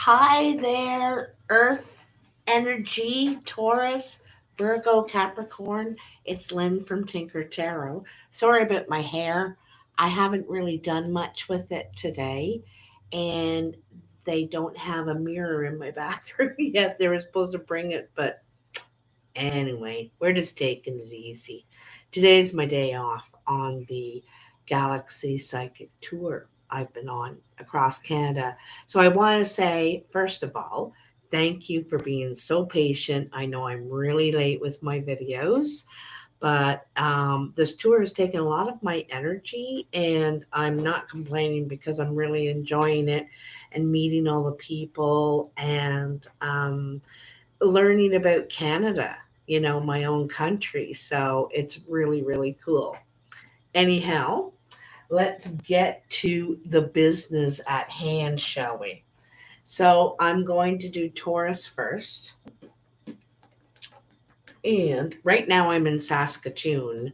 Hi there, Earth Energy, Taurus, Virgo, Capricorn. It's Lynn from Tinker Tarot. Sorry about my hair. I haven't really done much with it today, and they don't have a mirror in my bathroom yet. They were supposed to bring it, but anyway, we're just taking it easy. Today's my day off on the Galaxy Psychic Tour I've been on across Canada. So I want to say, first of all, thank you for being so patient. I know I'm really late with my videos, but this tour has taken a lot of my energy, and I'm not complaining because I'm really enjoying it and meeting all the people and learning about Canada, my own country. So it's really, really cool. Anyhow, let's get to the business at hand, shall we? So I'm going to do Taurus first. And right now I'm in Saskatoon,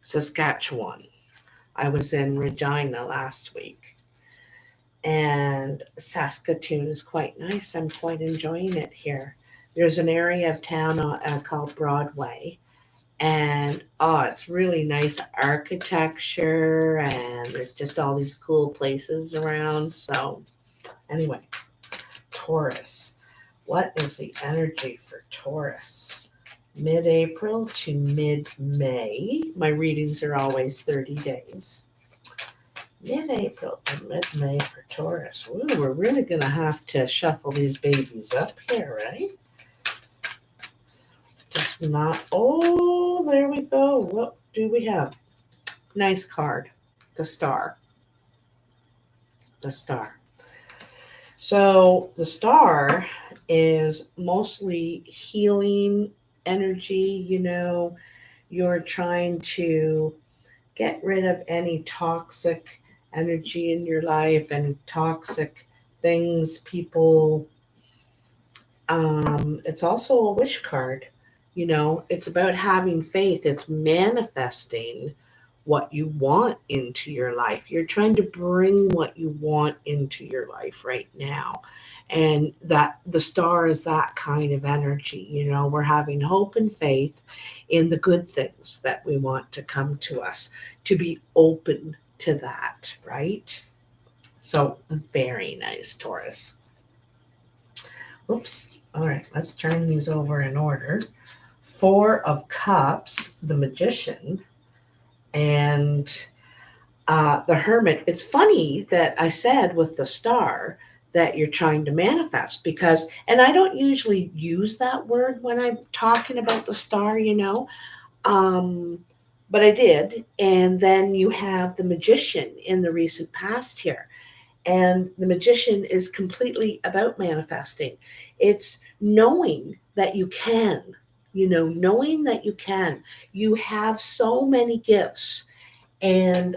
Saskatchewan. I was in Regina last week. And Saskatoon is quite nice. I'm quite enjoying it here. There's an area of town called Broadway, and it's really nice architecture, and there's just all these cool places around. So anyway, Taurus, what is the energy for Taurus? Mid-April to mid-May. My readings are always 30 days. Mid-April to mid-May for Taurus. Ooh, we're really going to have to shuffle these babies up here, right? Just not. Oh, there we go. What do we have? Nice card. The Star. The Star. So the Star is mostly healing energy. You're trying to get rid of any toxic energy in your life and toxic things, people. It's also a wish card. It's about having faith. It's manifesting what you want into your life. You're trying to bring what you want into your life right now. And that the Star is that kind of energy. We're having hope and faith in the good things that we want to come to us, to be open to that, right? So very nice, Taurus. Oops. All right, let's turn these over in order. Four of Cups, the Magician, and the Hermit. It's funny that I said with the Star that you're trying to manifest, because, and I don't usually use that word when I'm talking about the Star, but I did. And then you have the Magician in the recent past here. And the Magician is completely about manifesting. It's knowing that you can, knowing that you can. You have so many gifts and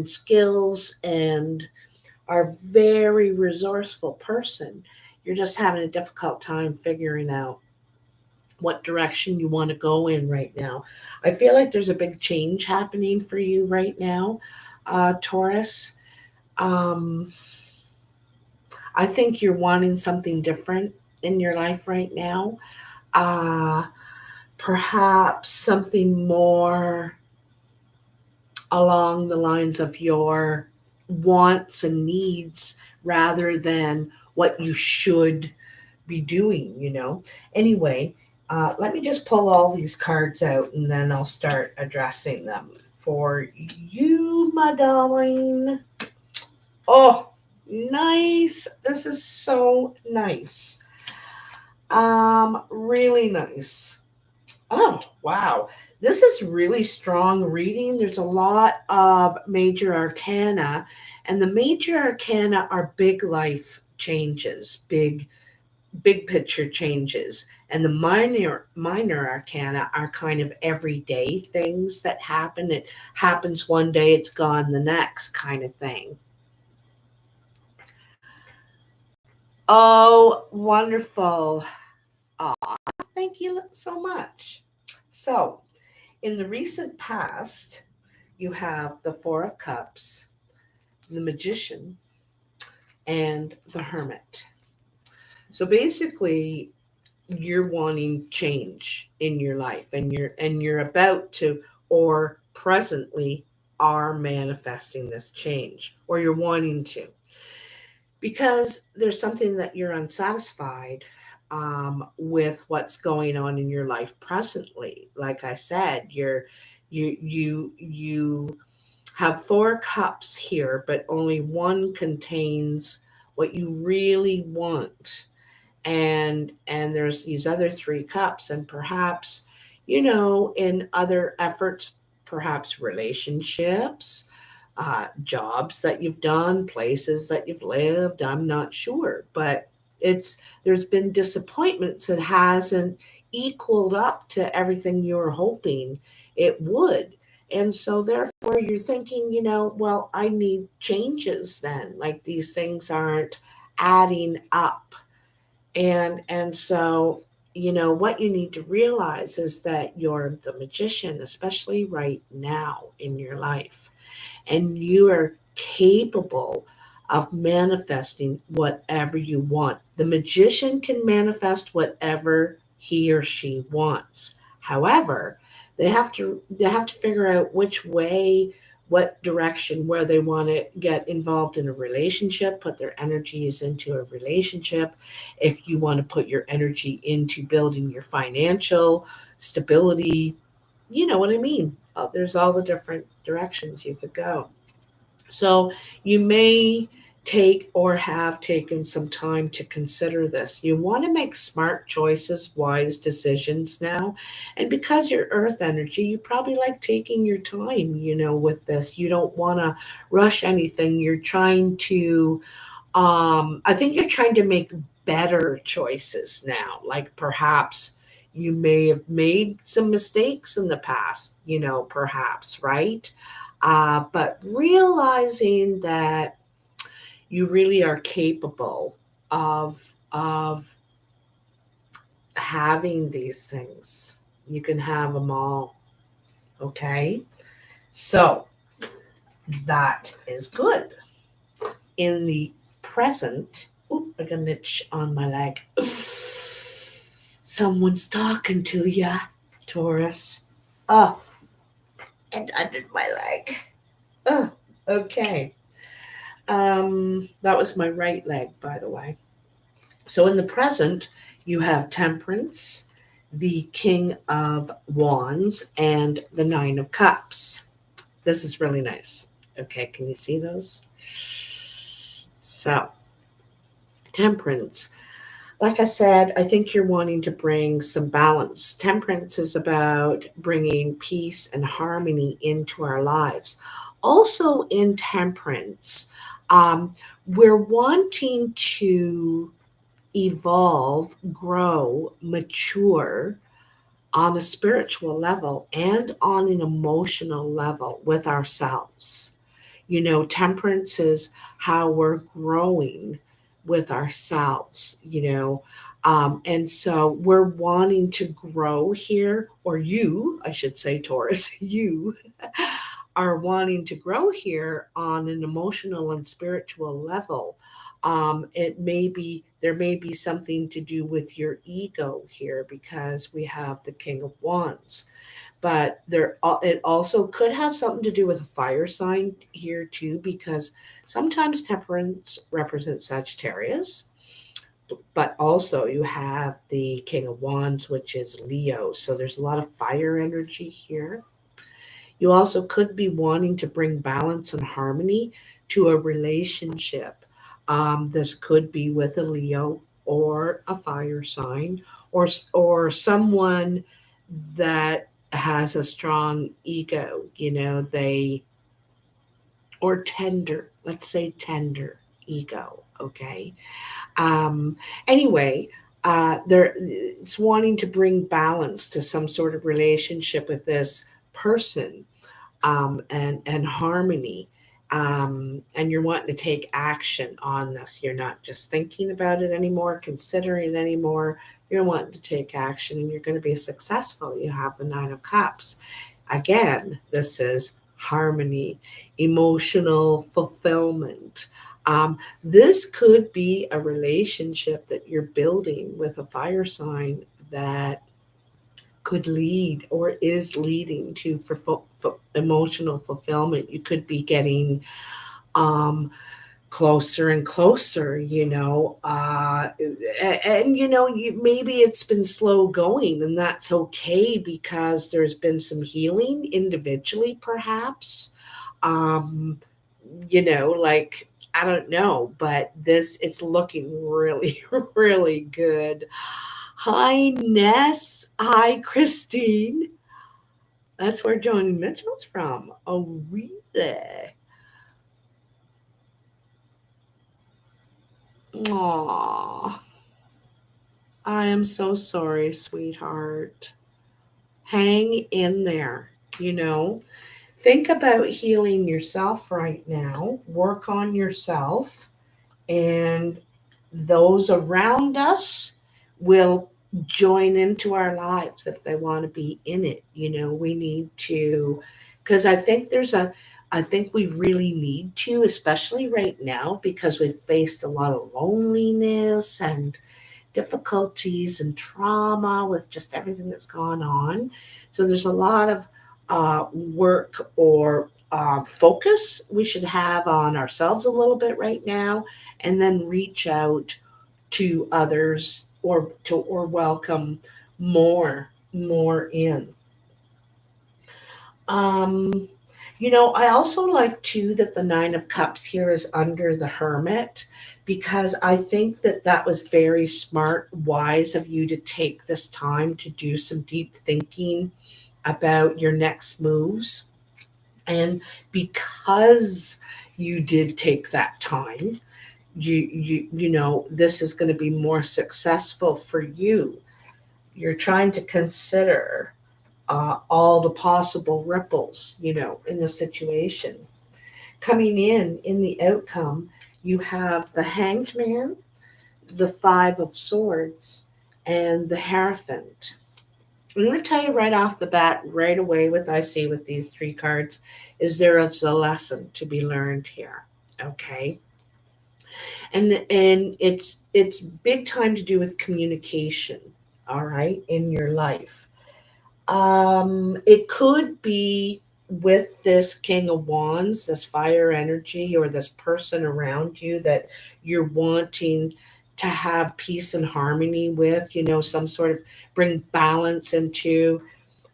skills, and are very resourceful person. You're just having a difficult time figuring out what direction you want to go in right now. I feel like there's a big change happening for you right now, Taurus. Um, I think you're wanting something different in your life right now. Uh, Perhaps something more along the lines of your wants and needs rather than what you should be doing. Anyway, let me just pull all these cards out, and then I'll start addressing them for you, my darling. Oh, nice. This is so nice. Really nice. Oh, wow. This is really strong reading. There's a lot of major arcana, and the major arcana are big life changes, big picture changes. And the minor arcana are kind of everyday things that happen. It happens one day, it's gone the next kind of thing. Oh, wonderful. Aw, thank you so much. So, in the recent past, you have the Four of Cups, the Magician, and the Hermit. So basically, you're wanting change in your life, and you're about to, or presently are manifesting this change, or you're wanting to, because there's something that you're unsatisfied with what's going on in your life presently. Like I said, you have 4 cups here, but only one contains what you really want, and there's these other 3 cups, and perhaps, in other efforts, perhaps relationships, jobs that you've done, places that you've lived, I'm not sure, but there's been disappointments. It hasn't equaled up to everything you were hoping it would. And so therefore you're thinking, well, I need changes then. Like, these things aren't adding up. And so, what you need to realize is that you're the magician, especially right now in your life, and you are capable of manifesting whatever you want. The magician can manifest whatever he or she wants. However, they have to figure out which way, what direction, where they want to get involved in a relationship, put their energies into a relationship. If you want to put your energy into building your financial stability, you know what I mean. There's all the different directions you could go. So you may take or have taken some time to consider this. You want to make smart choices, wise decisions now. And because you're earth energy, you probably like taking your time, with this. You don't want to rush anything. You're trying to, I think you're trying to make better choices now. Like, perhaps you may have made some mistakes in the past, perhaps, right? But realizing that you really are capable of having these things. You can have them all. Okay? So that is good. In the present, I got an itch on my leg. Someone's talking to you, Taurus. Oh, and under my leg. Oh, okay. That was my right leg, by the way. So in the present, you have Temperance, the King of Wands, and the Nine of Cups. This is really nice. Okay, can you see those? So, Temperance. Like I said, I think you're wanting to bring some balance. Temperance is about bringing peace and harmony into our lives. Also, in Temperance, we're wanting to evolve, grow, mature on a spiritual level and on an emotional level with ourselves. Temperance is how we're growing with ourselves, and so we're wanting to grow here, or you, I should say, Taurus, you are wanting to grow here on an emotional and spiritual level. There may be something to do with your ego here, because we have the King of Wands, but it also could have something to do with a fire sign here too, because sometimes Temperance represents Sagittarius, but also you have the King of Wands, which is Leo. So there's a lot of fire energy here. You also could be wanting to bring balance and harmony to a relationship. This could be with a Leo or a fire sign, or someone that has a strong ego, or tender, let's say tender ego. Okay. Anyway, it's wanting to bring balance to some sort of relationship with this person, and harmony. And you're wanting to take action on this. You're not just thinking about it anymore, considering it anymore. You're wanting to take action, and you're going to be successful. You have the Nine of Cups. Again, this is harmony, emotional fulfillment. This could be a relationship that you're building with a fire sign that could lead or is leading to for emotional fulfillment. You could be getting um, closer and closer, and maybe it's been slow going, and that's okay because there's been some healing individually, perhaps. Um, like, I don't know, but this it's looking really, really good. Hi, Ness. Hi, Christine. That's where Johnny Mitchell's from. Oh, really? Aww. I am so sorry, sweetheart. Hang in there. You know, think about healing yourself right now. Work on yourself, and those around us will join into our lives if they want to be in it. We need to, because I think we really need to, especially right now, because we've faced a lot of loneliness and difficulties and trauma with just everything that's gone on. So there's a lot of work or focus we should have on ourselves a little bit right now, and then reach out to others or welcome more in. Um, I also like too that the Nine of Cups here is under the Hermit, because I think that that was very smart, wise of you to take this time to do some deep thinking about your next moves. And because you did take that time, this is going to be more successful for you. You're trying to consider all the possible ripples, in the situation. Coming in the outcome, you have the Hanged Man, the Five of Swords, and the Hierophant. I'm going to tell you right off the bat, right away, with I see with these three cards, is there is a lesson to be learned here. Okay. And it's big time to do with communication, all right, in your life. It could be with this King of Wands, this fire energy, or this person around you that you're wanting to have peace and harmony with, some sort of bring balance into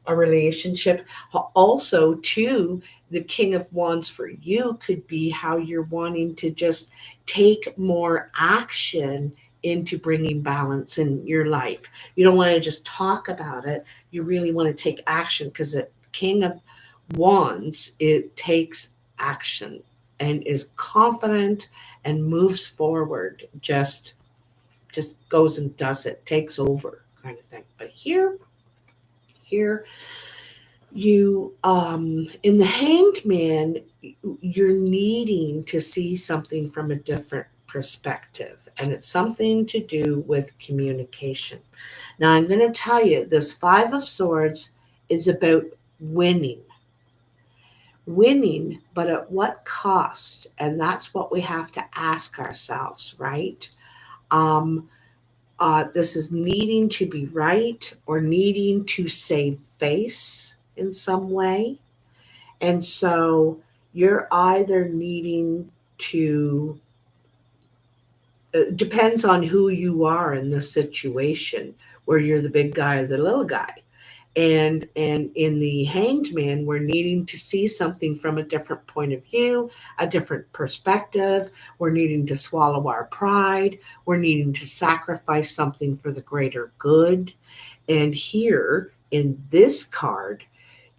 a relationship. Also, too, the King of Wands for you could be how you're wanting to just take more action into bringing balance in your life. You don't want to just talk about it. You really want to take action, because the King of Wands, it takes action and is confident and moves forward. Just goes and does it, takes over kind of thing. But here you in the Hanged Man, you're needing to see something from a different perspective, and it's something to do with communication. Now I'm going to tell you, this Five of Swords is about winning, but at what cost? And that's what we have to ask ourselves, right? um, this is needing to be right or needing to save face in some way. And so you're either needing to, depends on who you are in this situation, where you're the big guy or the little guy. And in the Hanged Man, we're needing to see something from a different point of view, a different perspective. We're needing to swallow our pride. We're needing to sacrifice something for the greater good. And here in this card,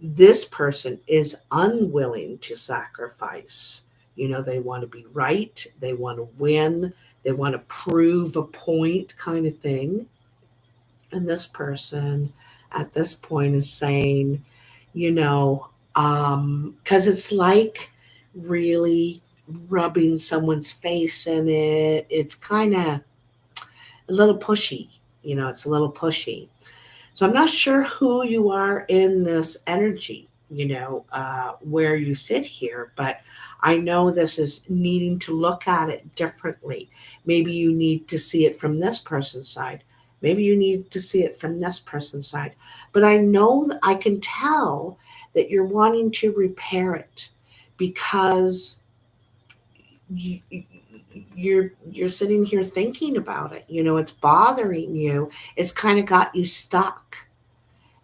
this person is unwilling to sacrifice. They want to be right, they want to win, they want to prove a point, kind of thing. And this person at this point is saying, because it's like really rubbing someone's face in it. It's kind of a little pushy, it's a little pushy. So I'm not sure who you are in this energy, where you sit here, but I know this is needing to look at it differently. Maybe you need to see it from this person's side. Maybe you need to see it from this person's side. But I know that I can tell that you're wanting to repair it because you, you're sitting here thinking about it. It's bothering you. It's kind of got you stuck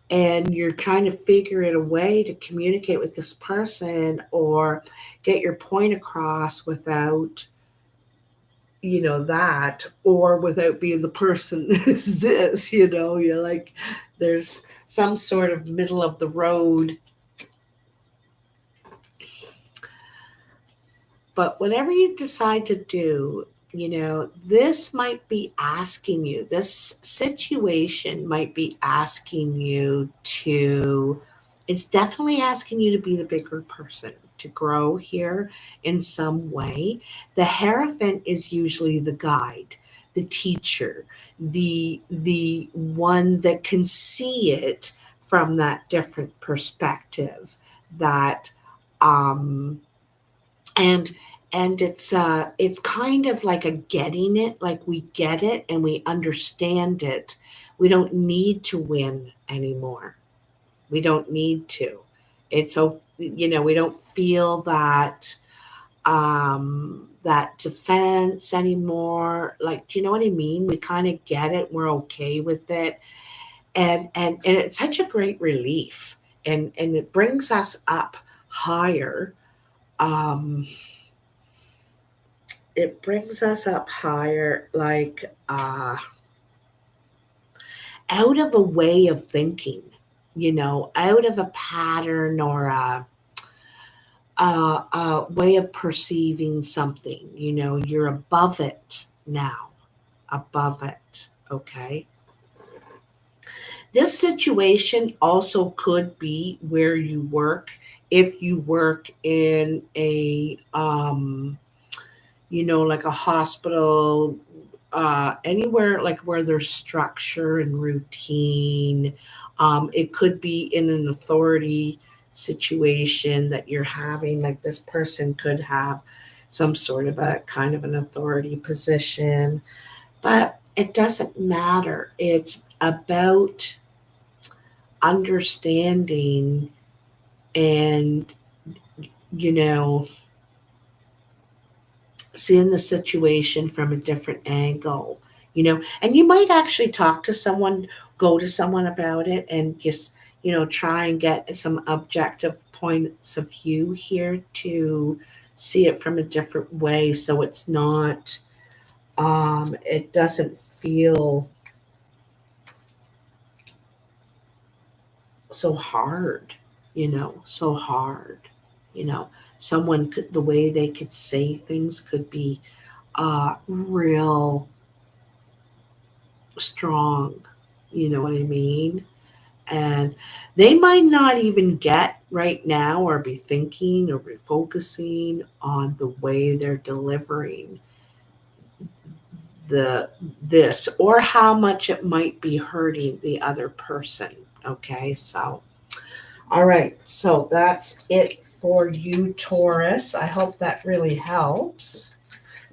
and you're trying to figure out a way to communicate with this person or get your point across without that, or without being the person is this, you're like there's some sort of middle of the road. But whatever you decide to do, this might be asking you, this situation might be asking you to, it's definitely asking you to be the bigger person, to grow here in some way. The Hierophant is usually the guide, the teacher, the one that can see it from that different perspective, that and it's kind of like a getting it, like we get it and we understand it. We don't need to win anymore. We don't need to. It's we don't feel that that defense anymore. Like, do you know what I mean? We kind of get it. We're okay with it, and it's such a great relief, and it brings us up higher. Um, it brings us up higher, like out of a way of thinking, out of a pattern or a way of perceiving something. You're above it now, above it. Okay. This situation also could be where you work. If you work in a like a hospital, anywhere like where there's structure and routine. It could be in an authority situation that you're having, like this person could have some sort of a kind of an authority position, but it doesn't matter. It's about understanding and, seeing the situation from a different angle, and you might actually talk to someone, go to someone about it and just, try and get some objective points of view here to see it from a different way. So it's not, it doesn't feel so hard, so hard, someone could, the way they could say things could be real strong, you know what I mean? And they might not even get right now or be thinking or be focusing on the way they're delivering this or how much it might be hurting the other person. Okay, so all right, so that's it for you, Taurus. I hope that really helps.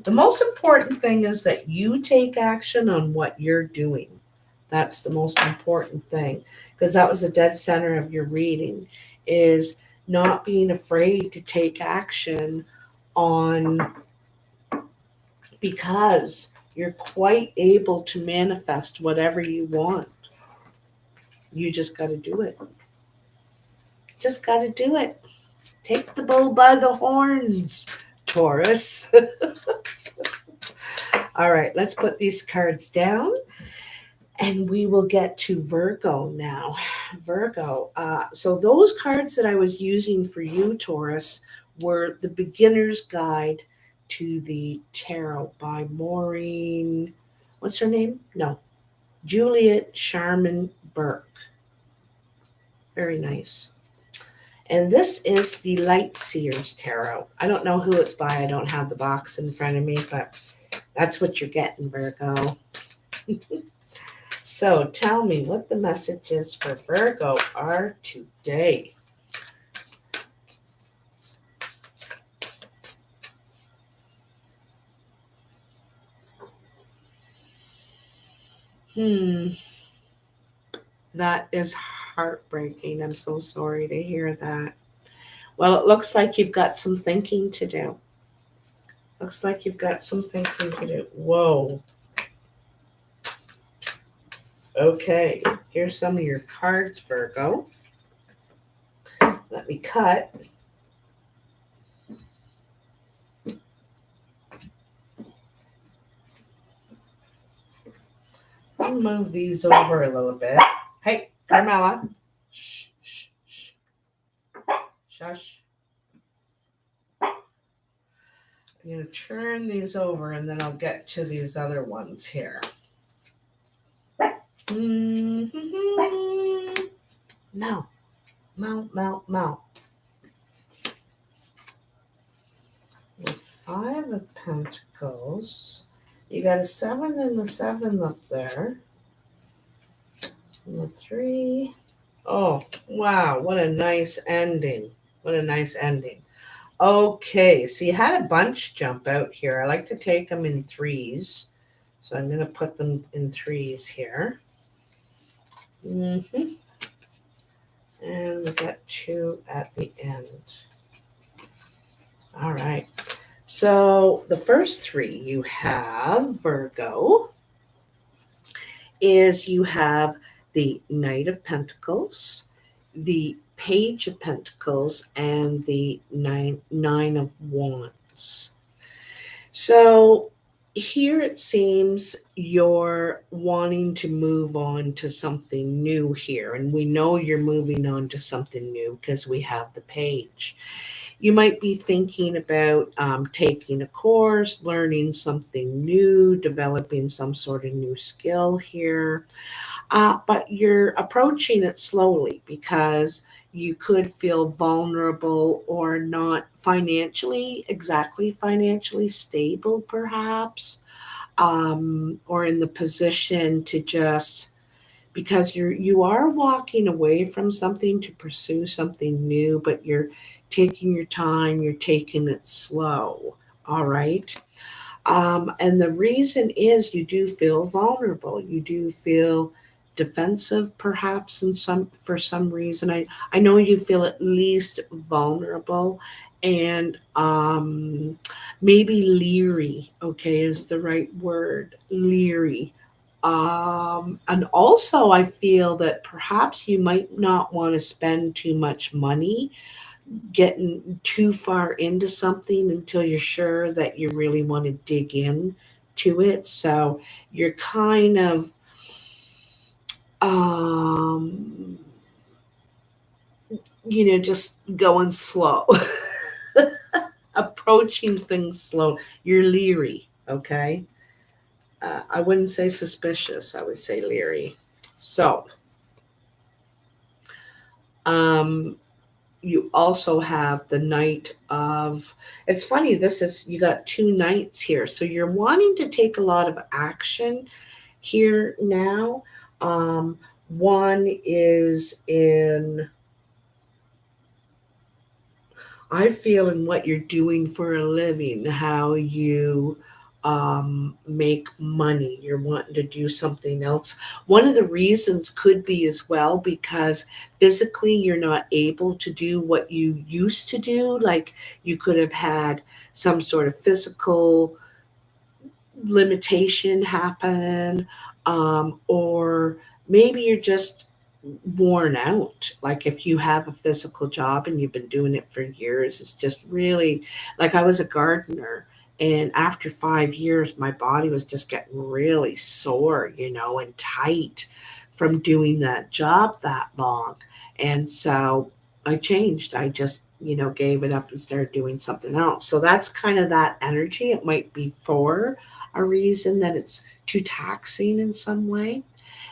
The most important thing is that you take action on what you're doing. That's the most important thing, because that was the dead center of your reading, is not being afraid to take action on, because you're quite able to manifest whatever you want. You just got to do it. Just got to do it. Take the bull by the horns, Taurus. All right, let's put these cards down and we will get to Virgo now. Virgo. So those cards that I was using for you, Taurus, were the Beginner's Guide to the Tarot by Maureen. What's her name? No. Juliet Sharman Burke. Very nice. And this is the Light Seers Tarot. I don't know who it's by. I don't have the box in front of me, but that's what you're getting, Virgo. So tell me what the messages for Virgo are today. That is heartbreaking. I'm so sorry to hear that. Well, it looks like you've got some thinking to do. Looks like you've got some thinking to do. Whoa. Okay, here's some of your cards, Virgo. Let me cut. I'll move these over a little bit. Hey, Carmela. Shh, shh, shh. Shush. I'm going to turn these over and then I'll get to these other ones here. Mm-hmm. No. With 5 of Pentacles. You got a 7 and a 7 up there. And a 3. Oh, wow. What a nice ending. What a nice ending. Okay, so you had a bunch jump out here. I like to take them in threes. So I'm going to put them in threes here. And we got 2 at the end. All right. So the first 3 you have, Virgo, is you have the Knight of Pentacles, the Page of Pentacles, and the Nine of Wands. So here it seems you're wanting to move on to something new here. And we know you're moving on to something new because we have the Page. You might be thinking about taking a course, learning something new, developing some sort of new skill here. But you're approaching it slowly because you could feel vulnerable or not exactly financially stable, perhaps, or in the position to just, because you are walking away from something to pursue something new, but you're taking your time, you're taking it slow. All right. And the reason is you do feel vulnerable. You do feel defensive, perhaps, for some reason. I know you feel at least vulnerable and maybe leery, okay, is the right word. Leery. And also I feel that perhaps you might not want to spend too much money getting too far into something until you're sure that you really want to dig in to it. So you're kind of just going slow, approaching things slow. You're leery, okay? I wouldn't say suspicious. I would say leery. So, you also have the Knight of, it's funny, you got 2 knights here. So you're wanting to take a lot of action here now. One is I feel in what you're doing for a living, how you make money. You're wanting to do something else. One of the reasons could be as well because physically you're not able to do what you used to do. Like you could have had some sort of physical limitation happen, or maybe you're just worn out. Like if you have a physical job and you've been doing it for years, it's just really, like I was a gardener and after 5 years my body was just getting really sore, and tight from doing that job that long. And so I changed. I just gave it up and started doing something else. So that's kind of that energy. It might be for a reason that it's too taxing in some way.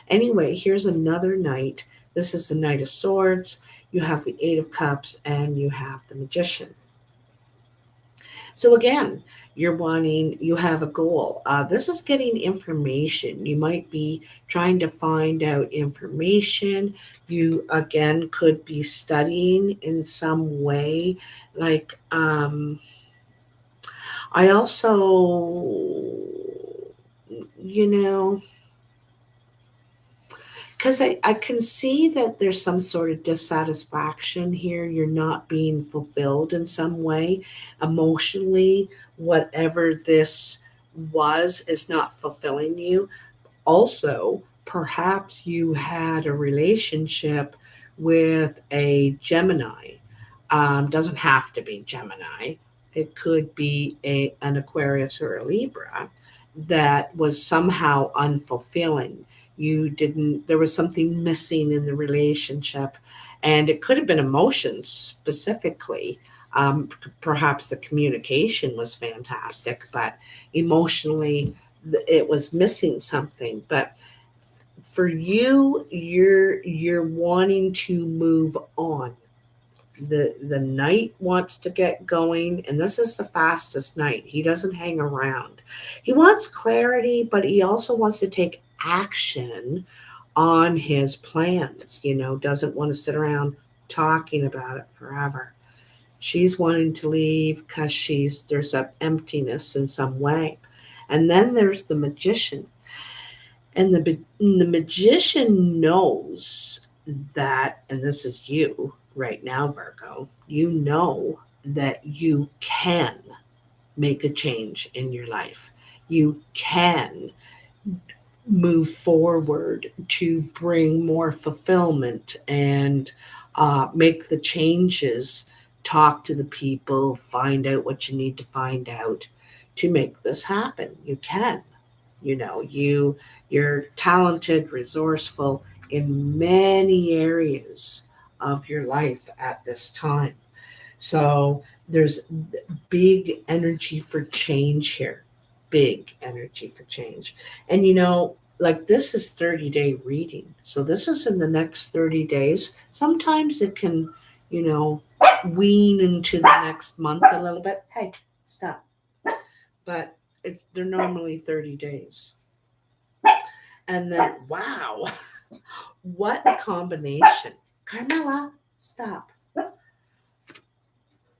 Anyway, here's another knight. This is the Knight of Swords. You have the 8 of Cups and you have the Magician. So again, you have a goal. This is getting information. You might be trying to find out information. You, again, could be studying in some way. Like, I also, Because I can see that there's some sort of dissatisfaction here. You're not being fulfilled in some way emotionally. Whatever this was is not fulfilling you. Also, perhaps you had a relationship with a Gemini. Doesn't have to be Gemini. It could be an Aquarius or a Libra that was somehow unfulfilling. You didn't, there was something missing in the relationship, and it could have been emotions specifically. Perhaps the communication was fantastic, but emotionally, it was missing something. But for you, you're wanting to move on. The knight wants to get going, and this is the fastest knight. He doesn't hang around. He wants clarity, but he also wants to take action on his plans. Doesn't want to sit around talking about it forever. She's wanting to leave because there's an emptiness in some way. And then there's the magician. And the magician knows that, and this is you right now, Virgo, you know that you can make a change in your life. You can move forward to bring more fulfillment and make the changes, talk to the people, find out what you need to find out to make this happen. You can. You're talented, resourceful in many areas of your life at this time. So there's big energy for change here. Big energy for change. And like this is 30-day reading. So this is in the next 30 days. Sometimes it can, wean into the next month a little bit. Hey, stop. But they're normally 30 days. And then, wow, what a combination. Carmela, stop.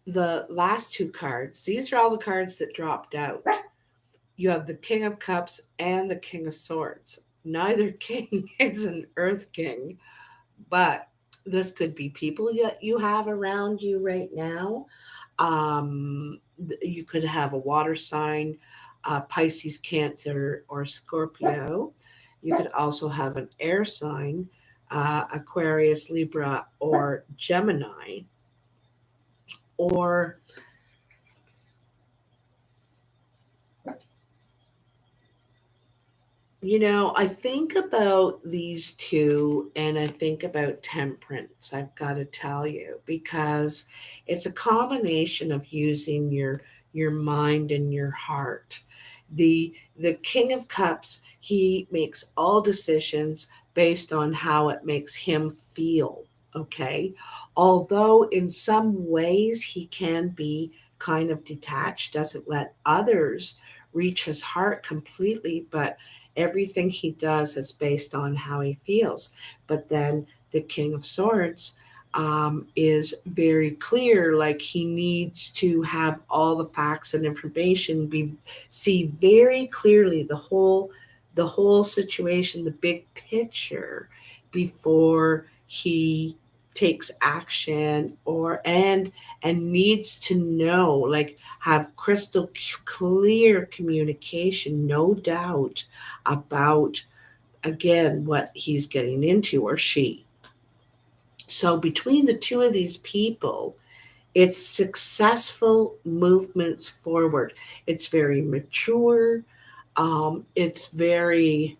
The last two cards, these are all the cards that dropped out. You have the King of Cups and the King of Swords. Neither king is an Earth King, but this could be people that you have around you right now. You could have a water sign, Pisces, Cancer, or Scorpio. You could also have an air sign, Aquarius, Libra, or Gemini. Or I think about these two and I think about temperance, I've got to tell you, because it's a combination of using your mind and your heart. The King of Cups, he makes all decisions based on how it makes him feel, okay? Although in some ways he can be kind of detached, doesn't let others reach his heart completely, but everything he does is based on how he feels. But then the King of Swords is very clear, like he needs to have all the facts and information, see very clearly the whole situation, the big picture, before he takes action and needs to know, like have crystal clear communication, no doubt about, again, what he's getting into, or she. So between the two of these people, it's successful movements forward. It's very mature. It's very,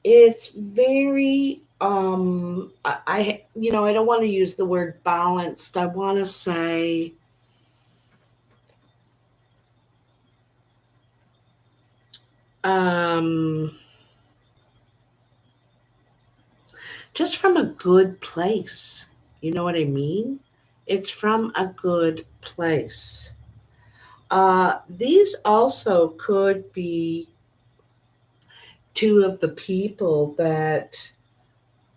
it's very, I don't want to use the word balanced. I want to say, just from a good place. You know what I mean? It's from a good place. These also could be two of the people that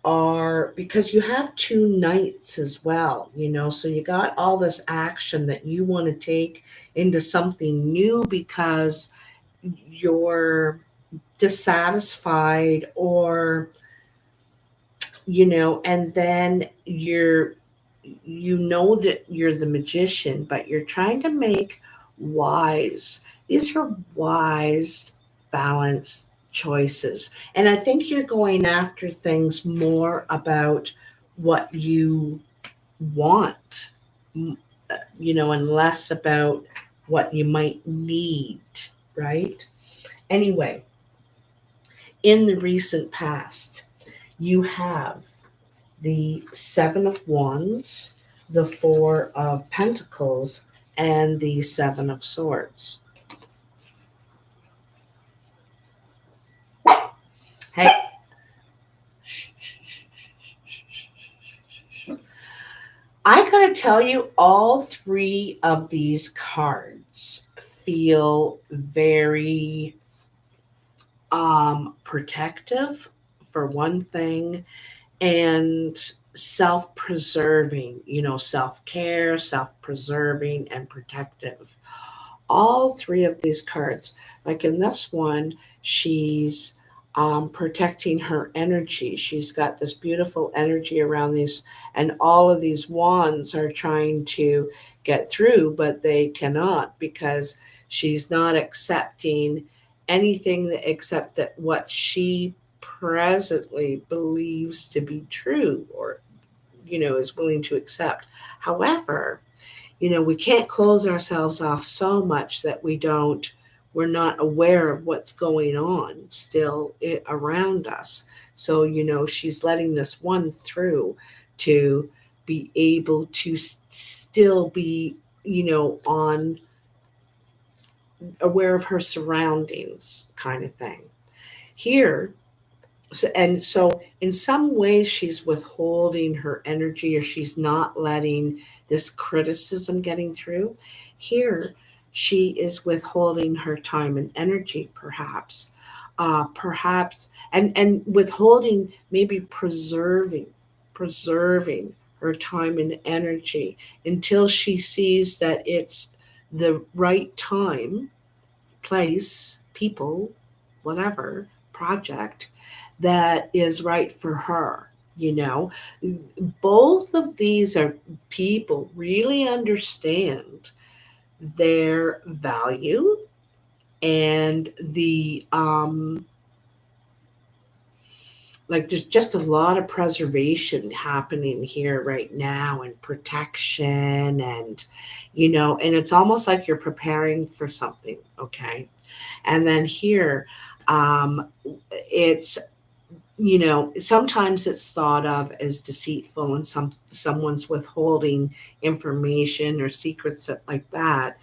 are, because you have two knights as well, so you got all this action that you want to take into something new because you're dissatisfied, or and then that you're the magician, but you're trying to make these are wise, balanced choices. And I think you're going after things more about what you want, and less about what you might need, right? Anyway, in the recent past, you have the Seven of Wands, the Four of Pentacles, and the Seven of Swords. Hey, I gotta tell you, all three of these cards feel very protective, for one thing, and self-preserving, self-care, self-preserving, and protective. All three of these cards, like in this one, she's protecting her energy. She's got this beautiful energy around these, and all of these wands are trying to get through, but they cannot, because she's not accepting anything except that what she presently believes to be true, or is willing to accept. However, we can't close ourselves off so much that we're not aware of what's going on still around us. So, she's letting this one through to be able to still be, on aware of her surroundings, kind of thing. Here, so in some ways she's withholding her energy, or she's not letting this criticism getting through. Here she is withholding her time and energy, perhaps, and withholding, maybe preserving her time and energy until she sees that it's the right time, place, people, whatever, project that is right for her. Both of these are people really understand their value, and there's just a lot of preservation happening here right now, and protection, and and it's almost like you're preparing for something. Okay. And then here, it's sometimes it's thought of as deceitful, and someone's withholding information or secrets like that.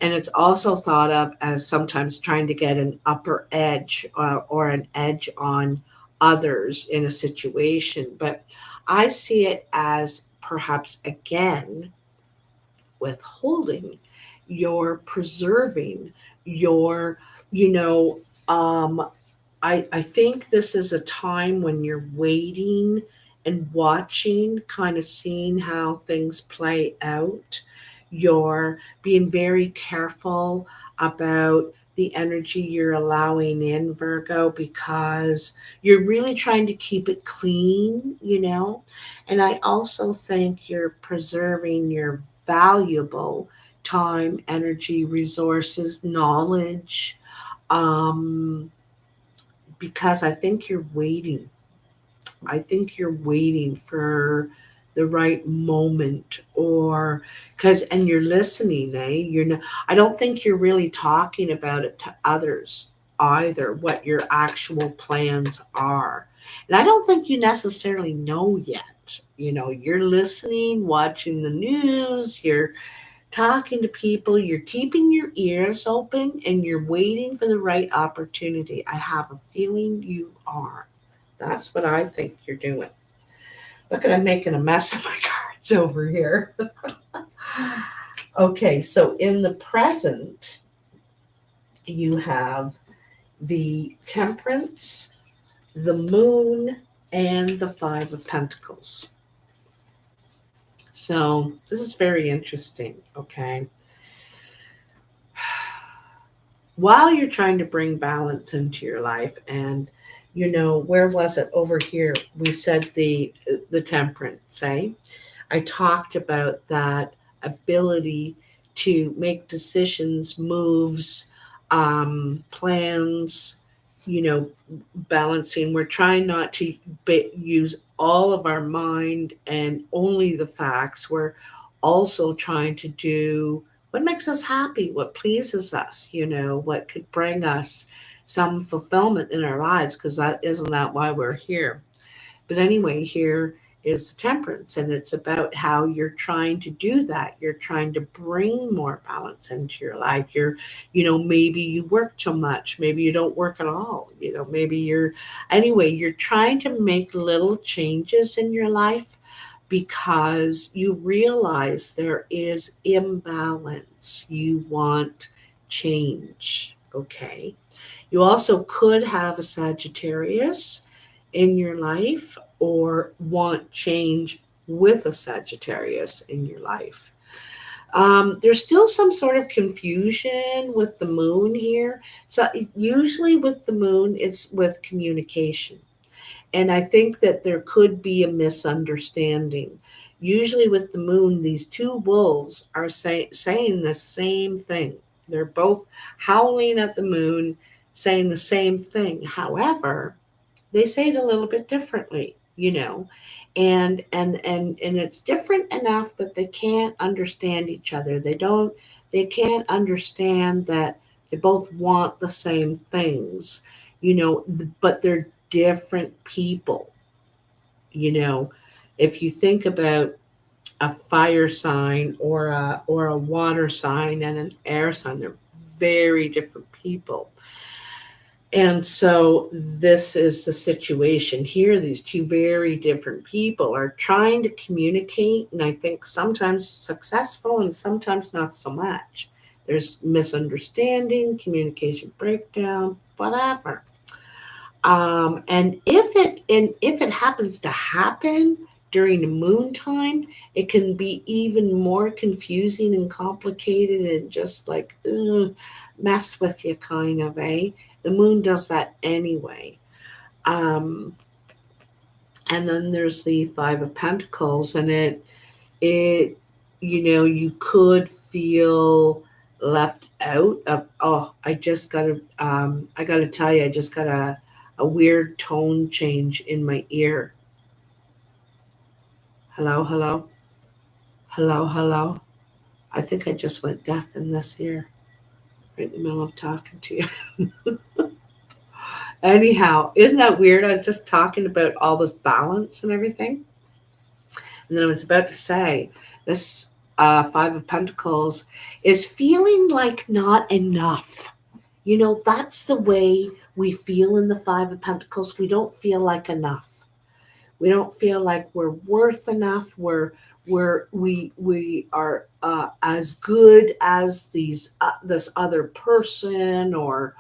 And it's also thought of as sometimes trying to get an upper edge, or an edge on others in a situation. But I see it as perhaps, again, withholding, you're preserving, your, I think this is a time when you're waiting and watching, kind of seeing how things play out. You're being very careful about the energy you're allowing in, Virgo, because you're really trying to keep it clean, And I also think you're preserving your valuable time, energy, resources, knowledge, because I think you're waiting. I think you're waiting for the right moment, or and you're listening, You're not, I don't think you're really talking about it to others either, what your actual plans are. And I don't think you necessarily know yet. You're listening, watching the news, you're talking to people, you're keeping your ears open, and you're waiting for the right opportunity. I have a feeling you are. That's what I think you're doing. Look at, I'm making a mess of my cards over here. Okay, so in the present, you have the Temperance, the Moon, and the Five of Pentacles. So this is very interesting, okay? While you're trying to bring balance into your life, and where was it over here? We said the temperance, eh? I talked about that ability to make decisions, moves, plans, balancing. We're trying not to use all of our mind and only the facts. We're also trying to do what makes us happy, what pleases us, what could bring us some fulfillment in our lives, because isn't that why we're here? But anyway, here is temperance, and it's about how you're trying to do that. You're trying to bring more balance into your life. Maybe you work too much, maybe you don't work at all, maybe you're trying to make little changes in your life because you realize there is imbalance. You want change, okay? You also could have a Sagittarius in your life or want change with a Sagittarius in your life. There's still some sort of confusion with the moon here. So usually with the moon, it's with communication. And I think that there could be a misunderstanding. Usually with the moon, these two wolves are saying the same thing. They're both howling at the moon, saying the same thing. However, they say it a little bit differently, and it's different enough that they can't understand each other. They can't understand that they both want the same things, but they're different people. If you think about a fire sign or a water sign and an air sign, they're very different people. And so this is the situation here. These two very different people are trying to communicate, and I think sometimes successful and sometimes not so much. There's misunderstanding, communication breakdown, whatever. And if it happens to happen during the moon time, it can be even more confusing and complicated and just like mess with you, kind of, eh? The moon does that anyway. And then there's the Five of Pentacles, and it you could feel left out of. Oh, I gotta tell you, I just got a weird tone change in my ear. Hello, hello, hello, hello. I think I just went deaf in this ear, right in the middle of talking to you. Anyhow, isn't that weird? I was just talking about all this balance and everything. And then I was about to say, this Five of Pentacles is feeling like not enough. That's the way we feel in the Five of Pentacles. We don't feel like enough. We don't feel like we're worth enough. We are as good as this other person or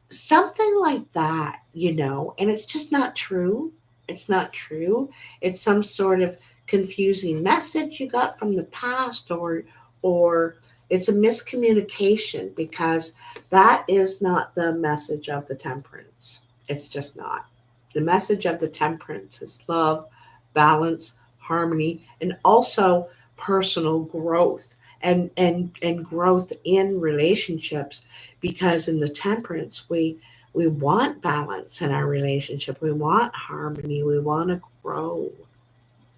something like that, and it's just not true. It's not true. It's some sort of confusing message you got from the past, or it's a miscommunication, because that is not the message of the temperance. It's just not. The message of the temperance is love, balance, harmony, and also personal growth and growth in relationships, because in the temperance we want balance in our relationship. We want harmony. We want to grow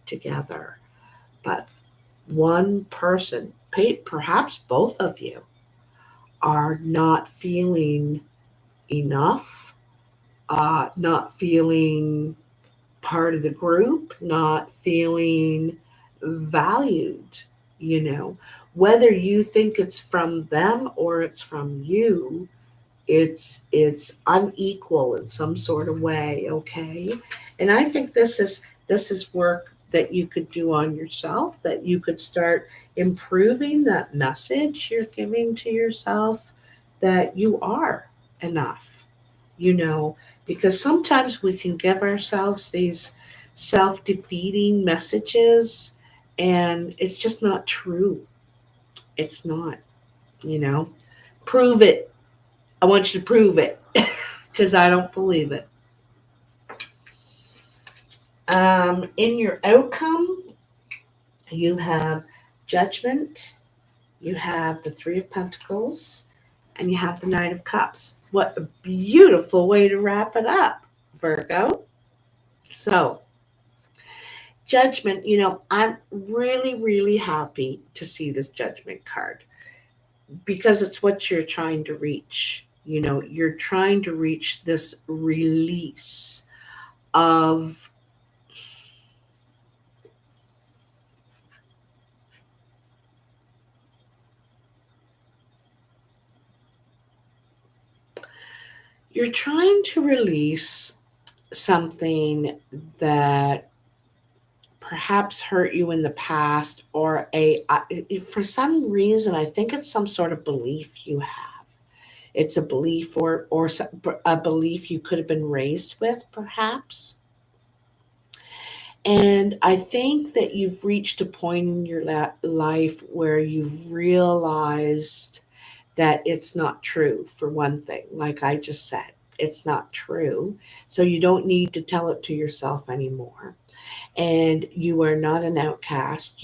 together. But one person, perhaps both of you, are not feeling enough, not feeling part of the group, not feeling valued, whether you think it's from them or it's from you, it's unequal in some sort of way, okay? And I think this is work that you could do on yourself, that you could start improving that message you're giving to yourself, that you are enough, because sometimes we can give ourselves these self-defeating messages, and it's just not true. It's not, you know. Prove it. I want you to prove it because I don't believe it. In your outcome, you have Judgment, you have the Three of Pentacles, and you have the Knight of Cups. What a beautiful way to wrap it up, Virgo. So, Judgment, I'm really, really happy to see this Judgment card because it's what you're trying to reach. You're trying to reach this release of you're trying to release something that perhaps hurt you in the past, or for some reason, I think it's some sort of belief you have. It's a belief or a belief you could have been raised with, perhaps. And I think that you've reached a point in your life where you've realized that it's not true, for one thing. Like I just said, it's not true. So you don't need to tell it to yourself anymore. And you are not an outcast.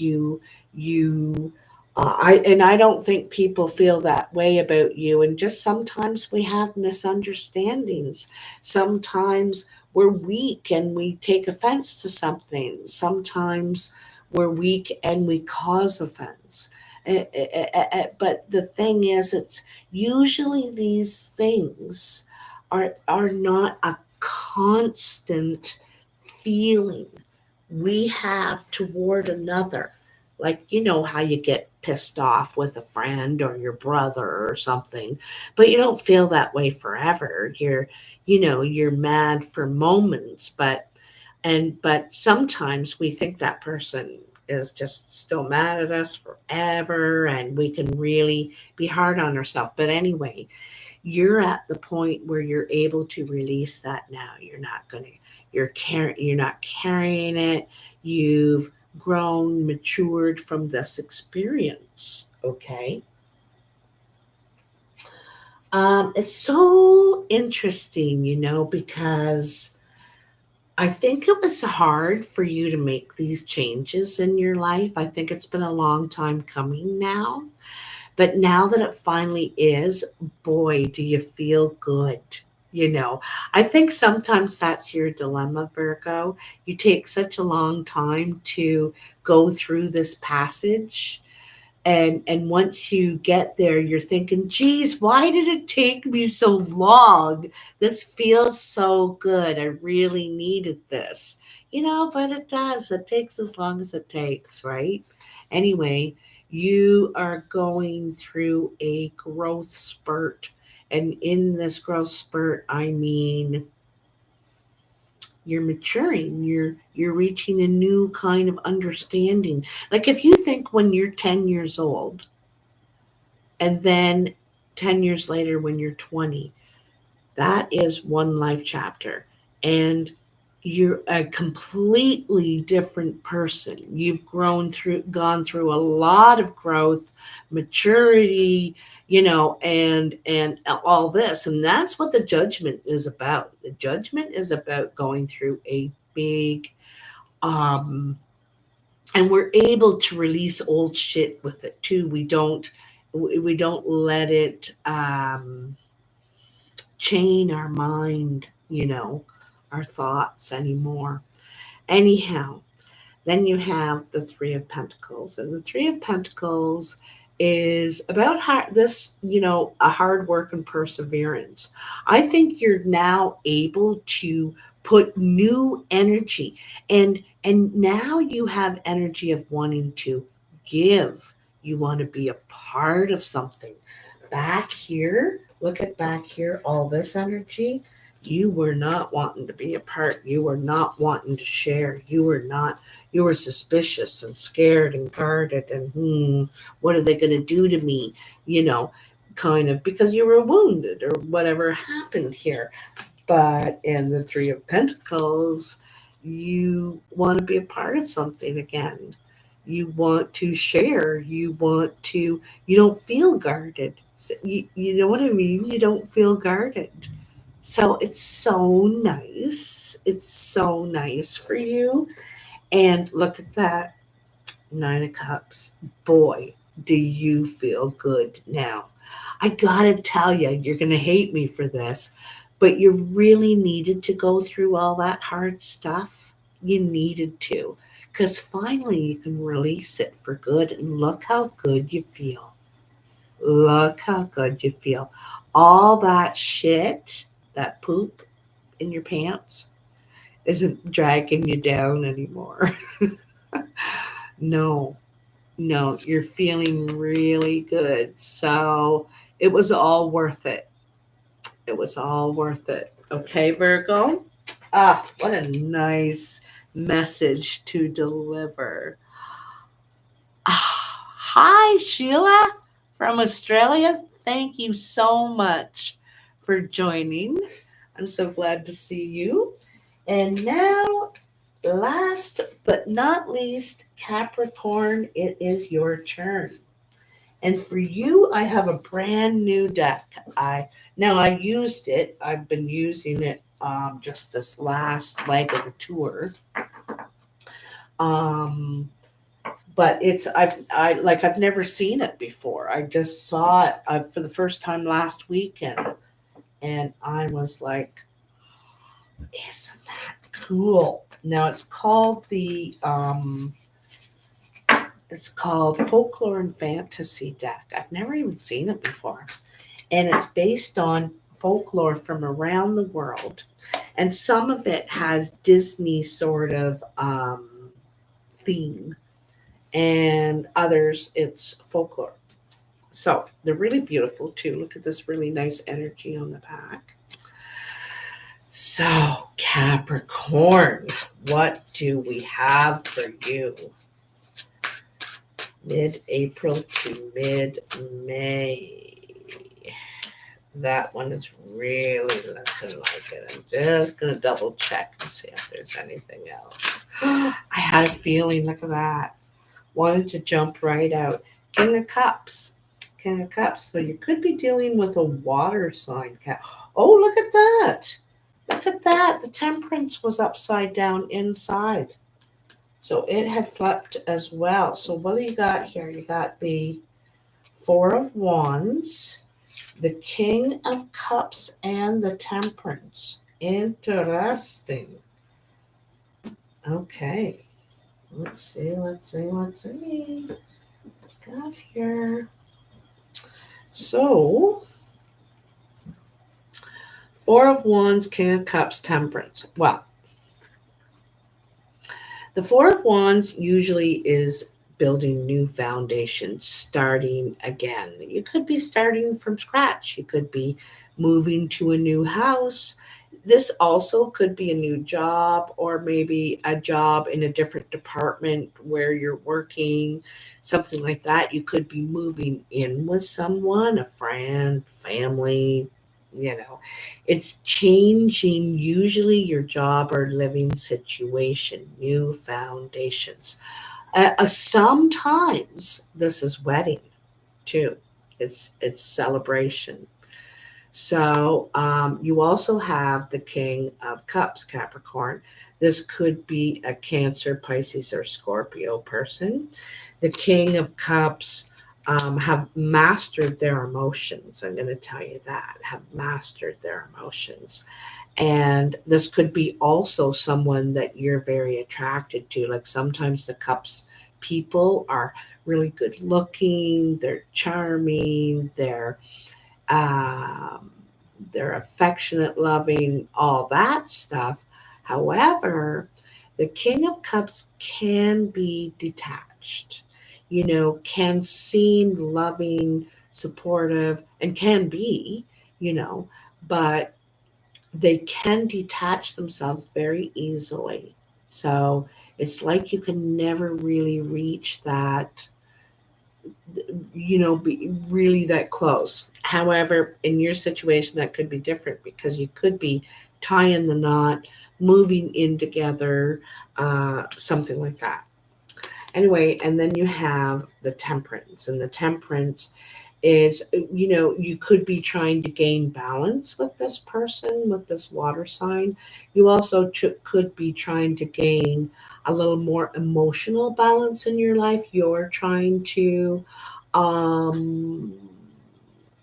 I don't think people feel that way about you. And just sometimes we have misunderstandings. Sometimes we're weak and we take offense to something. Sometimes we're weak and we cause offense. But the thing is, it's usually these things are not a constant feeling we have toward another. Like, how you get pissed off with a friend or your brother or something, but you don't feel that way forever. You're mad for moments, but sometimes we think that person is just still mad at us forever, and we can really be hard on ourselves. But anyway, you're at the point where you're able to release that now. You're not carrying it. You've grown, matured from this experience. Okay. It's so interesting, because I think it was hard for you to make these changes in your life. I think it's been a long time coming now. But now that it finally is, boy, do you feel good. I think sometimes that's your dilemma, Virgo. You take such a long time to go through this passage. And once you get there, you're thinking, geez, why did it take me so long? This feels so good. I really needed this. But it does. It takes as long as it takes, right? Anyway, you are going through a growth spurt. And in this growth spurt, I mean, you're maturing, you're reaching a new kind of understanding. Like if you think when you're 10 years old and then 10 years later when you're 20, that is one life chapter. And you're a completely different person. You've gone through a lot of growth, maturity, and all this. And that's what the Judgment is about. The Judgment is about going through a big, and we're able to release old shit with it too. We don't let it chain our mind, our thoughts anymore. Anyhow, then you have the Three of Pentacles. And the Three of Pentacles is about a hard work and perseverance. I think you're now able to put new energy, and now you have energy of wanting to give. You want to be a part of something. Back here, look at back here, all this energy. You were not wanting to be a part. You were not wanting to share. You were suspicious and scared and guarded and what are they going to do to me? Kind of because you were wounded or whatever happened here. But in the Three of Pentacles, You want to be a part of something again. You want to share. You don't feel guarded. So you know what I mean? You don't feel guarded. So it's so nice. It's so nice for you. And look at that. Nine of Cups. Boy, do you feel good now. I gotta tell you, you're gonna hate me for this, but you really needed to go through all that hard stuff. You needed to, because finally you can release it for good, and look how good you feel. Look how good you feel. All that shit, that poop in your pants, isn't dragging you down anymore. No, no, you're feeling really good. So it was all worth it. It was all worth it. Okay, Virgo? Ah, what a nice message to deliver. Ah, hi, Sheila from Australia. Thank you so much for joining. I'm so glad to see you. And now, last but not least, Capricorn, it is your turn. And for you, I have a brand new deck. I used it. I've been using it just this last leg of the tour. Um, but I've never seen it before. I just saw it for the first time last weekend, and I was like, "Isn't that cool?" Now it's called Folklore and Fantasy Deck. I've never even seen it before. And it's based on folklore from around the world. And some of it has Disney sort of theme, and others it's folklore. So they're really beautiful too. Look at this really nice energy on the back. So, Capricorn, what do we have for you? Mid-April to mid-May. That one is really looking like it. I'm just going to double check and see if there's anything else. I had a feeling, look at that. Wanted to jump right out. King of Cups. King of Cups. So you could be dealing with a water sign. Oh, look at that. Look at that. The Temperance was upside down inside. So it had flipped as well. So what do you got here? You got the Four of Wands, the King of Cups, and the Temperance. Interesting. Okay. Let's see. Got here. So, Four of Wands, King of Cups, Temperance. Well, the Four of Wands usually is building new foundations, starting again. You could be starting from scratch. You could be moving to a new house. This also could be a new job, or maybe a job in a different department where you're working, something like that. You could be moving in with someone, a friend, family, you know. It's changing usually your job or living situation, new foundations. Sometimes this is wedding too. It's celebration. So you also have the King of Cups, Capricorn. This could be a Cancer, Pisces, or Scorpio person. The King of Cups have mastered their emotions. I'm going to tell you that, have mastered their emotions. And this could be also someone that you're very attracted to. Like sometimes the Cups people are really good looking, they're charming, um, they're affectionate, loving, all that stuff. However, the King of Cups can be detached, can seem loving, supportive, and can be, but they can detach themselves very easily. So it's like you can never really reach that, be really that close. However, in your situation, that could be different because you could be tying the knot, moving in together, something like that. Anyway, and then you have the temperance, and the temperance is, you could be trying to gain balance with this person, with this water sign. You also could be trying to gain a little more emotional balance in your life. You're trying to um,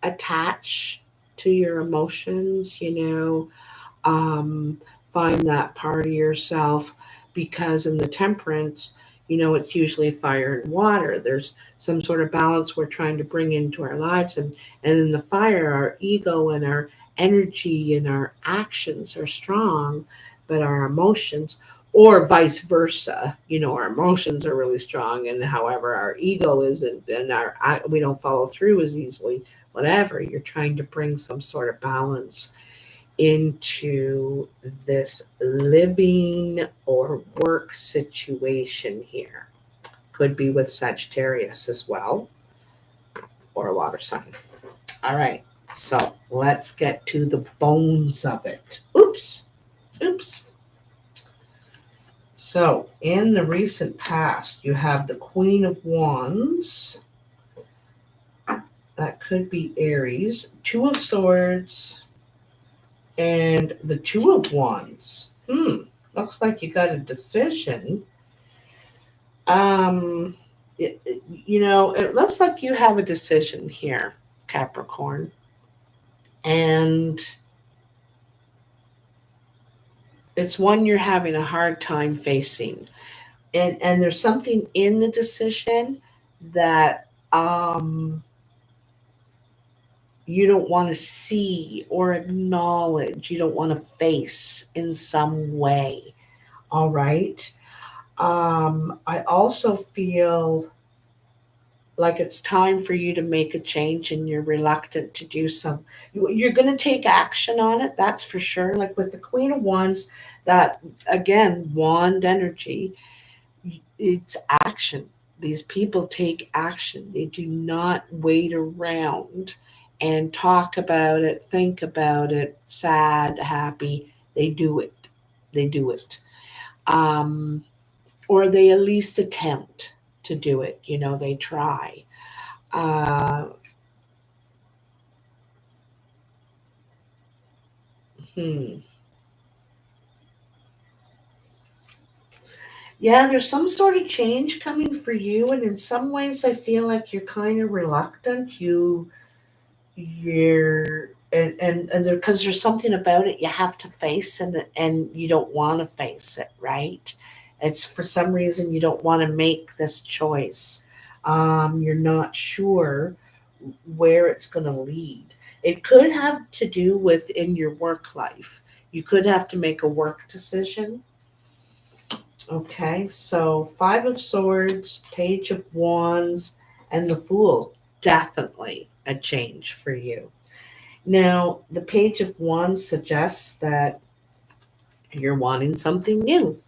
attach to your emotions, find that part of yourself, because in the temperance, it's usually fire and water. There's some sort of balance we're trying to bring into our lives, and in the fire, our ego and our energy and our actions are strong, but our emotions, or vice versa, our emotions are really strong, and however our ego isn't, and we don't follow through as easily. Whatever, you're trying to bring some sort of balance into this living or work situation here. Could be with Sagittarius as well, or a water sign. All right, so let's get to the bones of it. Oops. So, in the recent past, you have the Queen of Wands. That could be Aries. Two of Swords, and the Two of Wands. Looks like you got a decision. It looks like you have a decision here, Capricorn. And it's one you're having a hard time facing. And there's something in the decision that you don't want to see or acknowledge, you don't want to face in some way. All right. I also feel like it's time for you to make a change, and you're reluctant to do some. You're going to take action on it, that's for sure. Like with the Queen of Wands, that again, wand energy, it's action. These people take action. They do not wait around and talk about it, think about it, sad, happy. They do it. They do it. Um, or they at least attempt to do it. They try. Uh, hmm. Yeah, there's some sort of change coming for you, and in some ways, I feel like you're kind of reluctant. You're and there, because there's something about it you have to face, and you don't want to face it, right? It's for some reason you don't want to make this choice. You're not sure where it's going to lead. It could have to do with in your work life. You could have to make a work decision. Okay, so Five of Swords, Page of Wands, and the Fool. Definitely a change for you. Now, the Page of Wands suggests that you're wanting something new.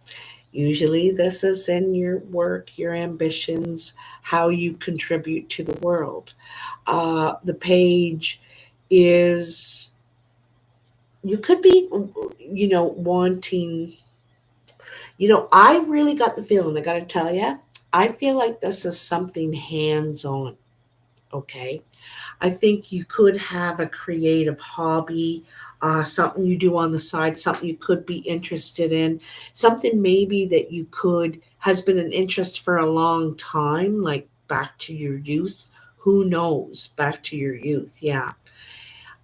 Usually, this is in your work, your ambitions, how you contribute to the world. The page is, you could be, wanting, I really got the feeling, I got to tell you, I feel like this is something hands on. Okay. I think you could have a creative hobby, something you do on the side, something you could be interested in, something maybe that you could, has been an interest for a long time, like back to your youth. Who knows? Back to your youth. Yeah.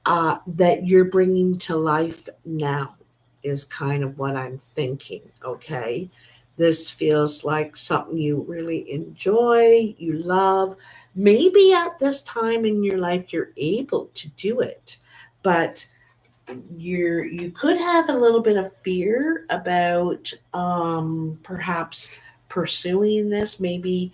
That you're bringing to life now is kind of what I'm thinking. Okay. This feels like something you really enjoy, you love. Maybe at this time in your life you're able to do it, but you could have a little bit of fear about perhaps pursuing this. Maybe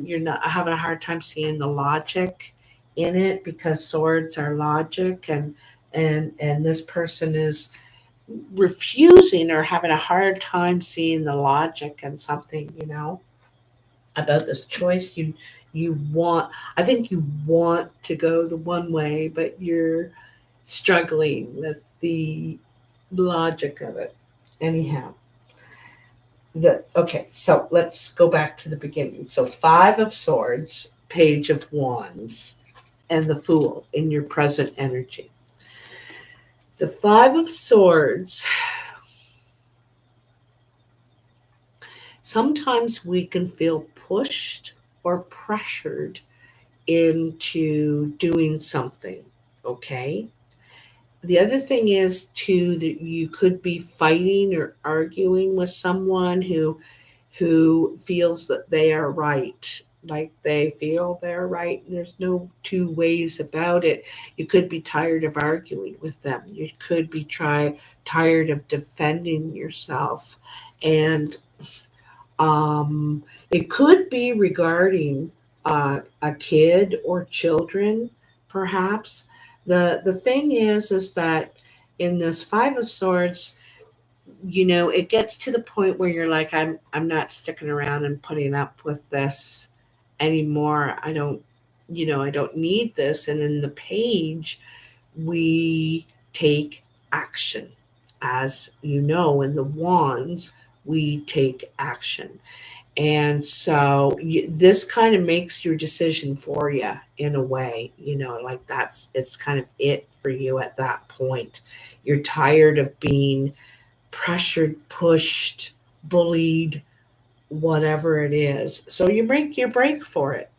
you're not having a hard time seeing the logic in it, because swords are logic, and this person is refusing or having a hard time seeing the logic in something, about this choice. You want, I think you want to go the one way, but you're struggling with the logic of it. anyhow, okay, so let's go back to the beginning. So 5 of Swords, Page of Wands, and the Fool in your present energy. The 5 of Swords, sometimes we can feel pushed or pressured into doing something, okay? The other thing is too that you could be fighting or arguing with someone who feels that they are right, like they feel they're right, and there's no two ways about it. You could be tired of arguing with them. You could be tired of defending yourself, and it could be regarding a kid or children, perhaps. The thing is that in this 5 of Swords, it gets to the point where you're like, I'm not sticking around and putting up with this anymore. I don't need this. And in the page, we take action. As you know, in the Wands, we take action. And so this kind of makes your decision for you in a way, like it's kind of it for you at that point. You're tired of being pressured, pushed, bullied, whatever it is. So you make your break for it.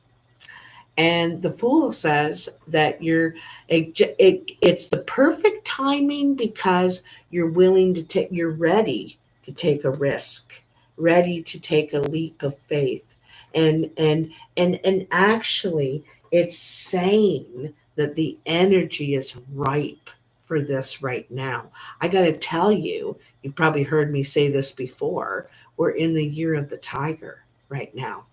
And the Fool says that it's the perfect timing because you're ready to take a risk, ready to take a leap of faith. And actually it's saying that the energy is ripe for this right now. I got to tell you, you've probably heard me say this before, we're in the year of the tiger right now.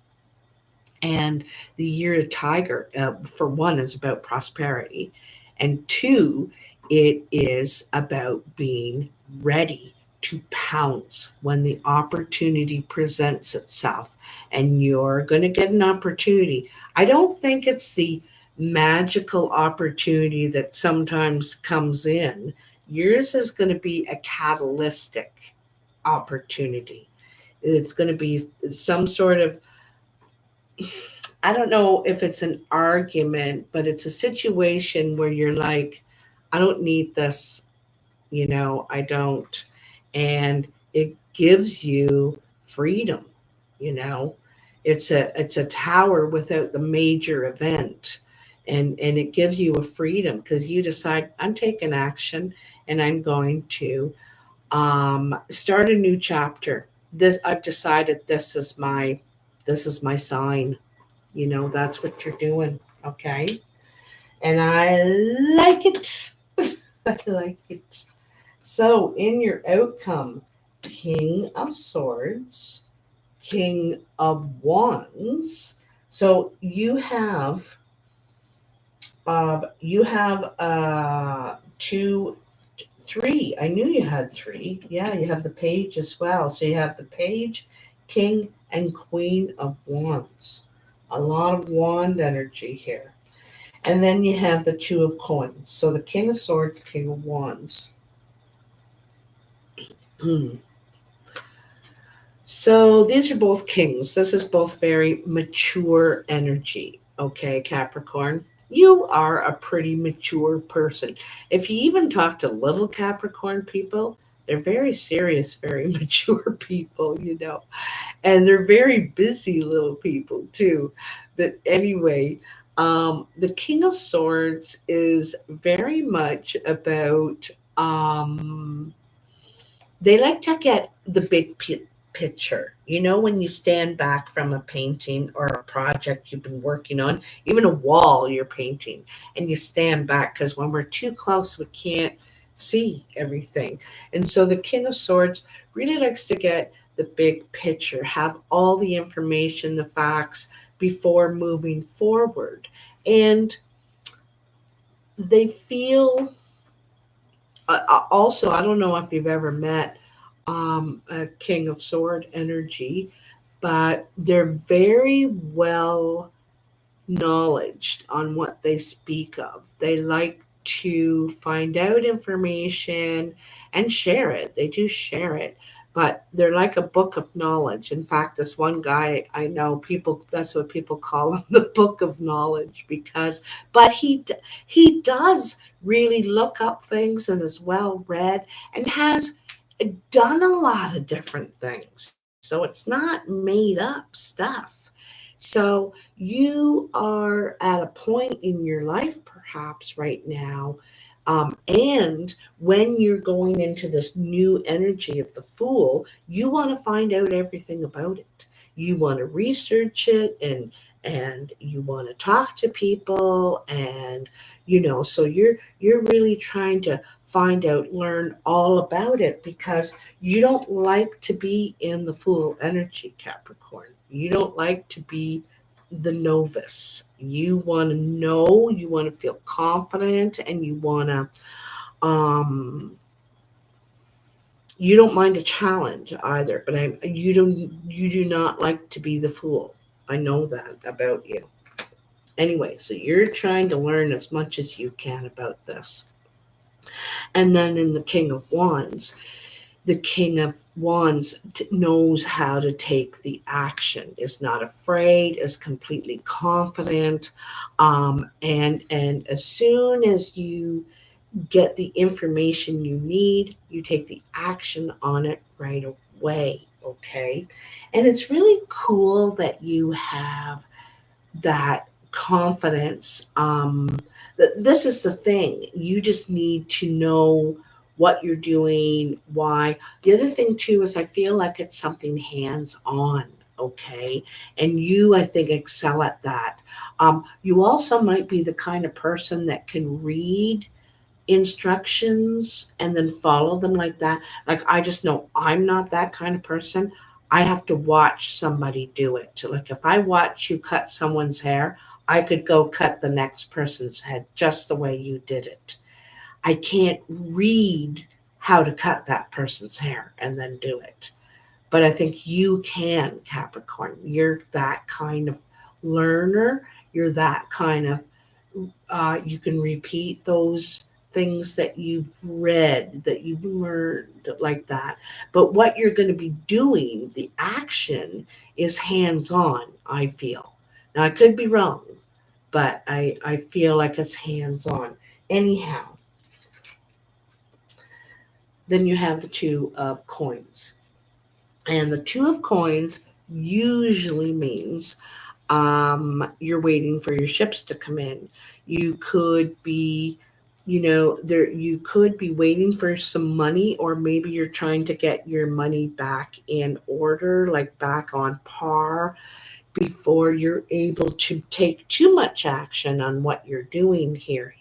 And the year of tiger, for one, is about prosperity. And two, it is about being ready to pounce when the opportunity presents itself. And you're going to get an opportunity. I don't think it's the magical opportunity that sometimes comes in. Yours is going to be a catalytic opportunity. It's going to be some sort of, I don't know if it's an argument, but it's a situation where you're like, I don't need this, I don't. And it gives you freedom, you know. It's a tower without the major event. And it gives you a freedom because you decide I'm taking action and I'm going to start a new chapter. This I've decided this is my sign. That's what you're doing. Okay. And I like it. I like it. So, in your outcome, King of Swords, King of Wands. So you have 3. I knew you had 3. Yeah, you have the Page as well. So you have the Page, King, and Queen of Wands. A lot of wand energy here. And then you have the 2 of Coins. So the King of Swords, King of Wands. So these are both kings. This is both very mature energy. Okay, Capricorn. You are a pretty mature person. If you even talk to little Capricorn people, they're very serious, very mature people. And they're very busy little people too. But anyway, the King of Swords is very much about, they like to get the big picture. When you stand back from a painting or a project you've been working on, even a wall you're painting, and you stand back because when we're too close, we can't see everything. And so the King of Swords really likes to get the big picture, have all the information, the facts before moving forward. And they feel, also, I don't know if you've ever met a King of Sword energy, but they're very well knowledged on what they speak of. They like to find out information and share it. They do share it, but they're like a book of knowledge. In fact, this one guy I know, people, that's what people call him, the book of knowledge, because, but he does really look up things and is well read and has done a lot of different things. So it's not made up stuff. So you are at a point in your life, perhaps right now, and when you're going into this new energy of the Fool, you want to find out everything about it. You want to research it, and you want to talk to people, and so you're really trying to find out, learn all about it, because you don't like to be in the Fool energy, Capricorn. You don't like to be the novice. You want to know, you want to feel confident, and you don't mind a challenge either, but you do not like to be the Fool. I know that about you. Anyway, so you're trying to learn as much as you can about this. And then in the King of Wands knows how to take the action, is not afraid, is completely confident, and as soon as you get the information you need, you take the action on it right away. Okay, and it's really cool that you have that confidence. This is the thing. You just need to know what you're doing, why. The other thing too is I feel like it's something hands on. Okay, and you, I think, excel at that. You also might be the kind of person that can read instructions and then follow them like that. Like, I just know I'm not that kind of person. I have to watch somebody do it. Like, if I watch you cut someone's hair, I could go cut the next person's head just the way you did it. I can't read how to cut that person's hair and then do it. But I think you can, Capricorn. You're that kind of learner. You're that kind of, you can repeat those things that you've read, that you've learned, like that. But what you're going to be doing, the action, is hands on, I feel. Now, I could be wrong, but I feel like it's hands on. Anyhow, then you have the Two of Coins. And the Two of Coins usually means you're waiting for your ships to come in. You could be, there, you could be waiting for some money, or maybe you're trying to get your money back in order, like back on par, before you're able to take too much action on what you're doing here,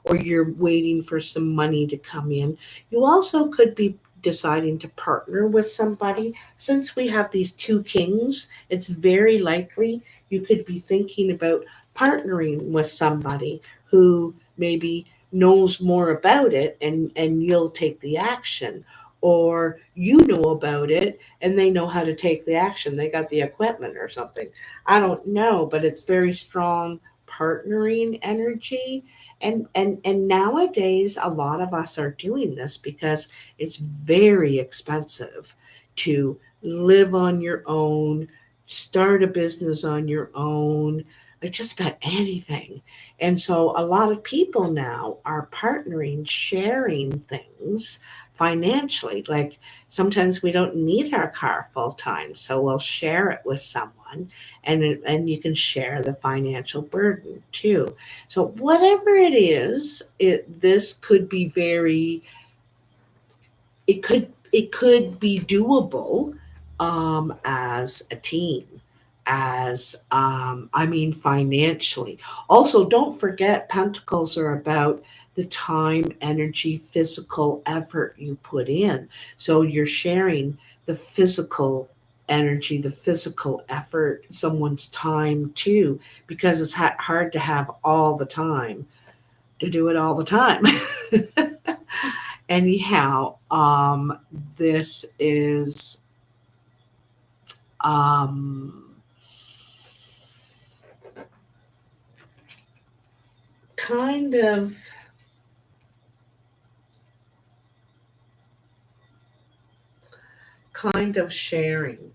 or you're waiting for some money to come in. You also could be deciding to partner with somebody. Since we have these two kings, it's very likely you could be thinking about partnering with somebody who maybe knows more about it, and you'll take the action, or you know about it and they know how to take the action. They got the equipment or something. I don't know, but it's very strong partnering energy. And nowadays a lot of us are doing this because it's very expensive to live on your own, start a business on your own, like just about anything. And so a lot of people now are partnering, sharing things financially. Like, sometimes we don't need our car full time, so we'll share it with someone, and you can share the financial burden too. So whatever it is, this could be very, it could be doable, as a team, as, I mean, financially. Also, don't forget, pentacles are about the time, energy, physical effort you put in. So you're sharing the physical energy, the physical effort, someone's time too, because it's hard to have all the time to do it all the time. Anyhow, this is, um, kind of kind of sharing.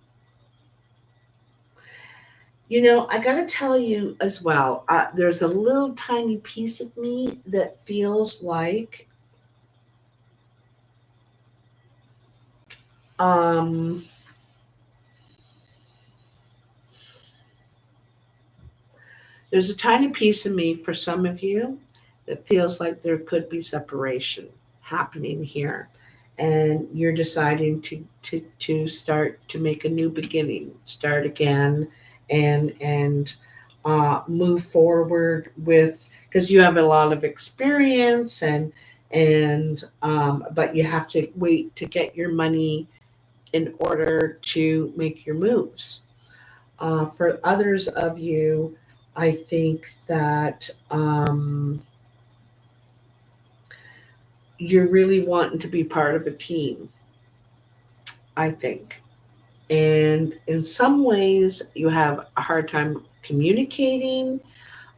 You know, I got to tell you as well, there's a little tiny piece of me that feels like um, there's a tiny piece of me for some of you that feels like there could be separation happening here. And you're deciding to start to make a new beginning, start again, and move forward with, because you have a lot of experience and but you have to wait to get your money in order to make your moves. For others of you, I think that you're really wanting to be part of a team, I think. And in some ways, you have a hard time communicating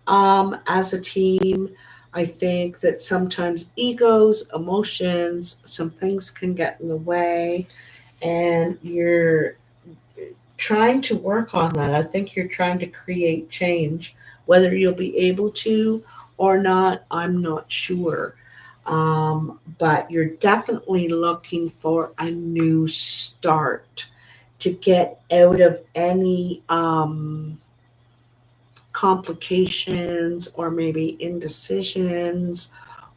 as a team. I think that sometimes egos, emotions, some things can get in the way, and you're trying to work on that. I think you're trying to create change. Whether you'll be able to or not, I'm not sure. But you're definitely looking for a new start to get out of any complications or maybe indecisions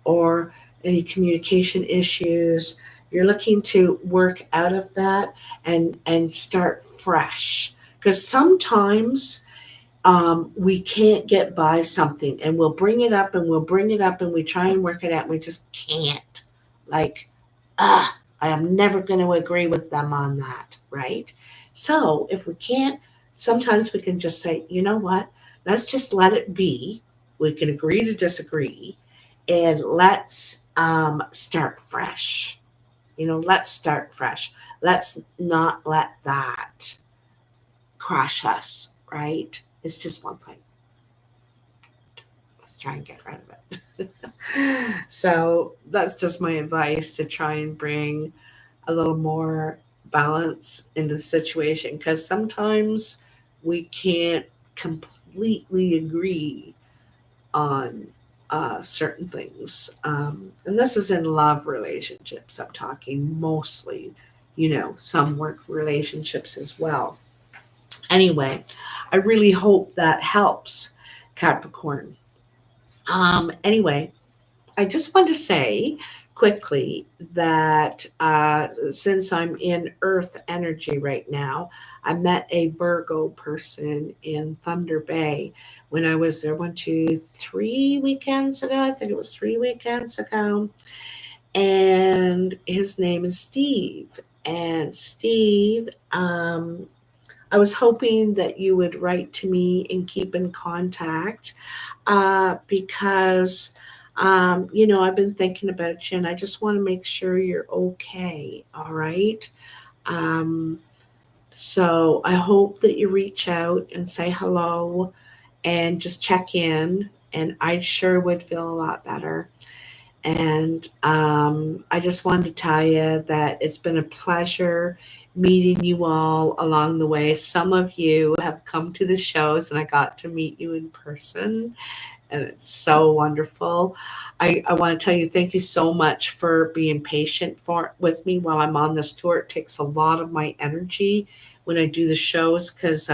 or any communication issues. You're looking to work out of that and start fresh, because sometimes we can't get by something and we'll bring it up and we'll bring it up and we try and work it out and we just can't. Like, I am never going to agree with them on that, right? So if we can't, sometimes we can just say, you know what, let's just let it be. We can agree to disagree, and let's start fresh. You know, let's start fresh. Let's not let that crush us, right? It's just one thing. Let's try and get rid of it. So that's just my advice, to try and bring a little more balance into the situation, because sometimes we can't completely agree on certain things. And this is in love relationships. I'm talking mostly, some work relationships as well. Anyway, I really hope that helps, Capricorn. Anyway, I just want to say quickly that since I'm in Earth energy right now, I met a Virgo person in Thunder Bay when I was there 3 weekends ago. I think it was 3 weekends ago. And his name is Steve. And Steve, I was hoping that you would write to me and keep in contact because, I've been thinking about you and I just want to make sure you're okay. All right. Um, so I hope that you reach out and say hello and just check in. And I sure would feel a lot better. And I just wanted to tell you that it's been a pleasure meeting you all along the way. Some of you have come to the shows and I got to meet you in person, and it's so wonderful. I want to tell you, thank you so much for being patient with me while I'm on this tour. It takes a lot of my energy when I do the shows because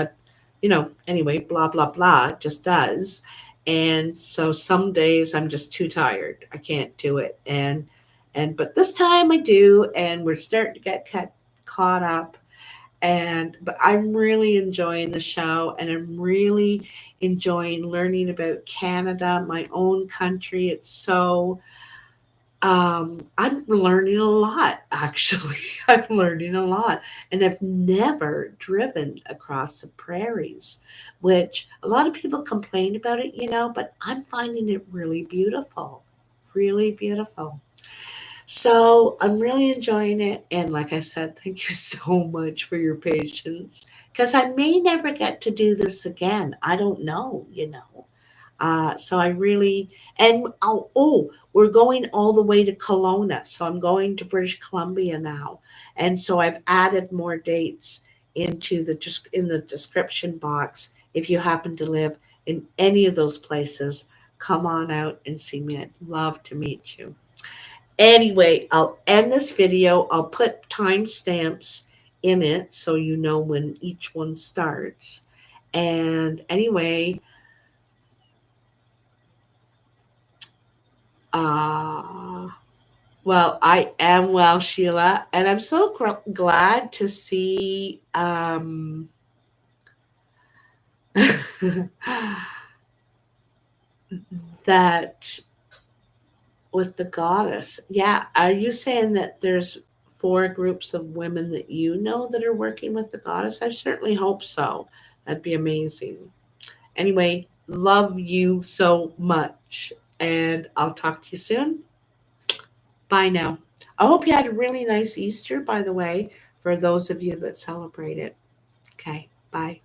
anyway, blah, blah, blah, it just does. And so some days I'm just too tired. I can't do it. But this time I do, and we're starting to get caught up. But I'm really enjoying the show, and I'm really enjoying learning about Canada, my own country. It's so I'm learning a lot, actually. I'm learning a lot. And I've never driven across the prairies, which a lot of people complain about it, but I'm finding it really beautiful. Really beautiful. So I'm really enjoying it. And like I said, thank you so much for your patience, because I may never get to do this again. I don't know. So I really, and we're going all the way to Kelowna. So I'm going to British Columbia now. And so I've added more dates in the description box. If you happen to live in any of those places, come on out and see me. I'd love to meet you. Anyway, I'll end this video. I'll put timestamps in it so you know when each one starts. And anyway, well, I am well, Sheila, and I'm so glad to see that with the goddess. Yeah, are you saying that there's 4 groups of women that you know that are working with the goddess? I certainly hope so. That'd be amazing. Anyway, love you so much, and I'll talk to you soon. Bye now. I hope you had a really nice Easter, by the way, for those of you that celebrate it. Okay, bye.